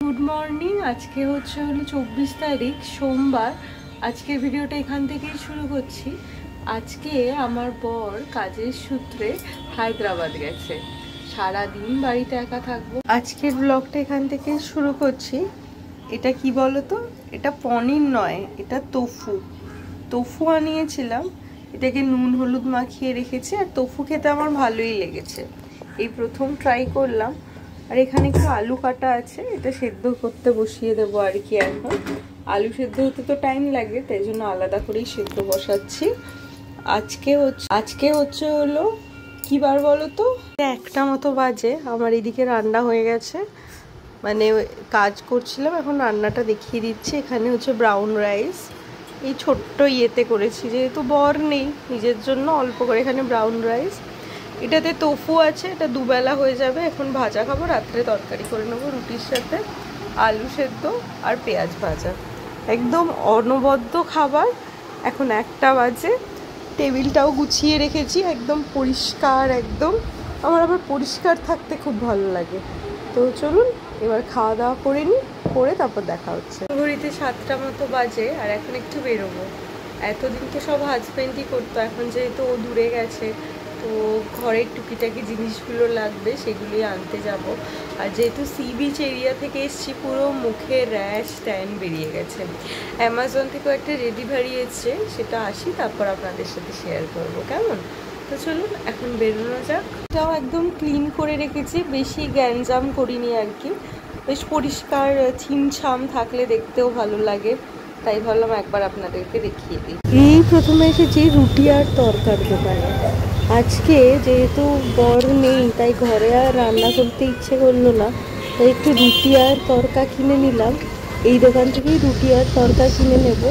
Good morning. আজকে হচ্ছে হলো 24 তারিখ সোমবার। আজকের ভিডিওটা এখান থেকেই শুরু করছি। আজকে আমার বর কাজের সূত্রে হায়দ্রাবাদ গেছে, সারাদিন বাড়িতে একা থাকবো। আজকের ব্লগটা এখান থেকে শুরু করছি। এটা কি বলতো, এটা পনির নয়, এটা তোফু আনিয়েছিলাম। এটাকে নুন হলুদ মাখিয়ে রেখেছি, আর তোফু খেতে আমার ভালোই লেগেছে, এই প্রথম ট্রাই করলাম। আর এখানে একটু আলু কাটা আছে, এটা সেদ্ধ করতে বসিয়ে দেবো আর কি। এখন আলু সেদ্ধ হতে তো টাইম লাগে, তাই জন্য আলাদা করেই সেদ্ধ বসাচ্ছি। আজকে হচ্ছে হলো কি বার বলো তো, 1টা মতো বাজে। আমার এদিকে রান্না হয়ে গেছে, মানে কাজ করছিলাম, এখন রান্নাটা দেখিয়ে দিচ্ছি। এখানে হচ্ছে ব্রাউন রাইস, এই ছোট্ট ইয়েতে করেছি, যেহেতু বর নেই, নিজের জন্য অল্প করে এখানে ব্রাউন রাইস। এটাতে তোফু আছে, এটা দুবেলা হয়ে যাবে। এখন ভাজা খাবো, রাত্রে তরকারি করে নেবো রুটির সাথে, আলু সেদ্ধ আর পেঁয়াজ ভাজা। একদম অনবদ্য খাবার। এখন 1টা বাজে, টেবিলটাও গুছিয়ে রেখেছি, একদম পরিষ্কার। একদম আমার আবার পরিষ্কার থাকতে খুব ভালো লাগে। তো চলুন এবার খাওয়া দাওয়া করে নিই, করে তারপর দেখা হচ্ছে। ঘড়িতে 7টা মতো বাজে, আর এখন একটু বেরোবো। এতদিন তো সব হাজব্যান্ডই করতো, এখন যেহেতু ও দূরে গেছে, তো ঘরের টুকিটাকি জিনিসগুলো লাগবে, সেগুলোই আনতে যাব। আর যেহেতু সি বিচ এরিয়া থেকে এসছি, পুরো মুখে র্যাশ ট্যান বেরিয়ে গেছে। অ্যামাজন থেকেও একটা ডেলিভারি এসছে, সেটা আসি তারপর আপনাদের সাথে শেয়ার করবো, কেমন? তো চলুন এখন বেরোনো যাক। এটাও একদম ক্লিন করে রেখেছি, বেশি গ্যাঞ্জাম করিনি আর কি। বেশ পরিষ্কার ছিমছাম থাকলে দেখতেও ভালো লাগে, তাই ভাবলাম একবার আপনাদেরকে দেখিয়ে দিই। এই প্রথমে এসেছি রুটি আর তরকার দোকানে। আজকে যেহেতু বর নেই, তাই ঘরে আর রান্না করতে ইচ্ছে করলো না, তাই একটু রুটি আর তরকা কিনে নিলাম। এই দোকান থেকেই রুটি আর তরকা কিনে নেব।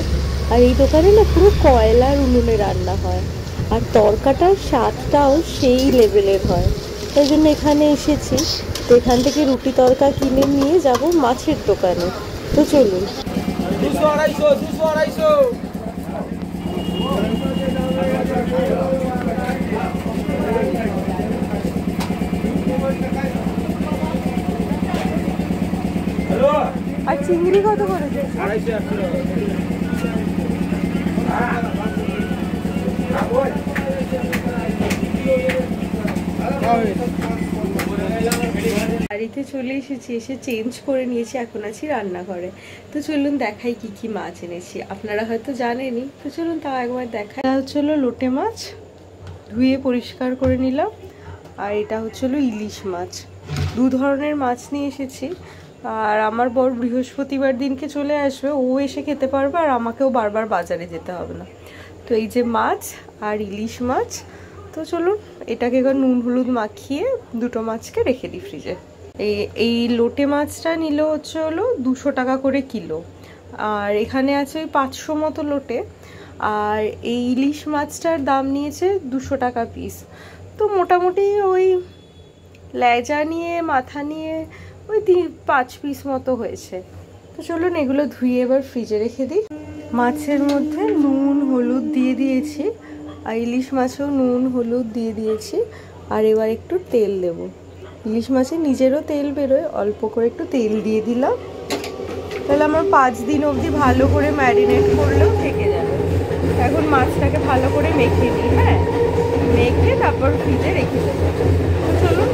আর এই দোকানে না পুরো কয়লার উনুনে রান্না হয়, আর তরকাটার স্বাদটাও সেই লেভেলের হয়, তাই জন্য এখানে এসেছি। তো এখান থেকে রুটি তরকা কিনে নিয়ে যাব মাছের দোকানে। তো চলুন। 200-250 আর চিংড়ি কত করেছে? 250। বাড়িতে চলে এসেছি, এসে চেঞ্জ করে নিয়েছি, এখন আছি রান্নাঘরে। তো চলুন দেখাই কি কি মাছ এনেছি, আপনারা হয়তো জানেনই, তো চলুন তাও একবার দেখাই। এটা হচ্ছে হলো লোটে মাছ, ধুয়ে পরিষ্কার করে নিলাম। আর এটা হচ্ছে হলো ইলিশ মাছ। 2 ধরনের মাছ নিয়ে এসেছি। আর আমার বর বৃহস্পতিবার দিনকে চলে আসবে, ও এসে খেতে পারবে, আর আমাকেও বারবার বাজারে যেতে হবে না। তো এই যে মাছ আর ইলিশ মাছ। তো চলুন এটাকে এবার নুন হলুদ মাখিয়ে দুটো মাছকে রেখে দিই ফ্রিজে। এই লোটে মাছটা নিল হচ্ছে হলো 200 টাকা করে কিলো, আর এখানে আছে ওই 500 মতো লোটে। আর এই ইলিশ মাছটার দাম নিয়েছে 200 টাকা পিস। তো মোটামুটি ওই লেজা নিয়ে মাথা নিয়ে ওই 5 পিস মতো হয়েছে। তো চলুন এগুলো ধুয়ে এবার ফ্রিজে রেখে দিই। মাছের মধ্যে নুন হলুদ দিয়ে দিয়েছি, আর ইলিশ মাছেও নুন হলুদ দিয়ে দিয়েছি। আর এবার একটু তেল দেব, ইলিশ মাছে নিজেরও তেল বেরোয়, অল্প করে একটু তেল দিয়ে দিলাম। তাহলে আমার 5 দিন অবধি ভালো করে ম্যারিনেট করলেও থেকে যাবে। এখন মাছটাকে ভালো করে মেখে নিই, হ্যাঁ, মেখে তারপর ফ্রিজে রেখে দেবো। তো চলুন।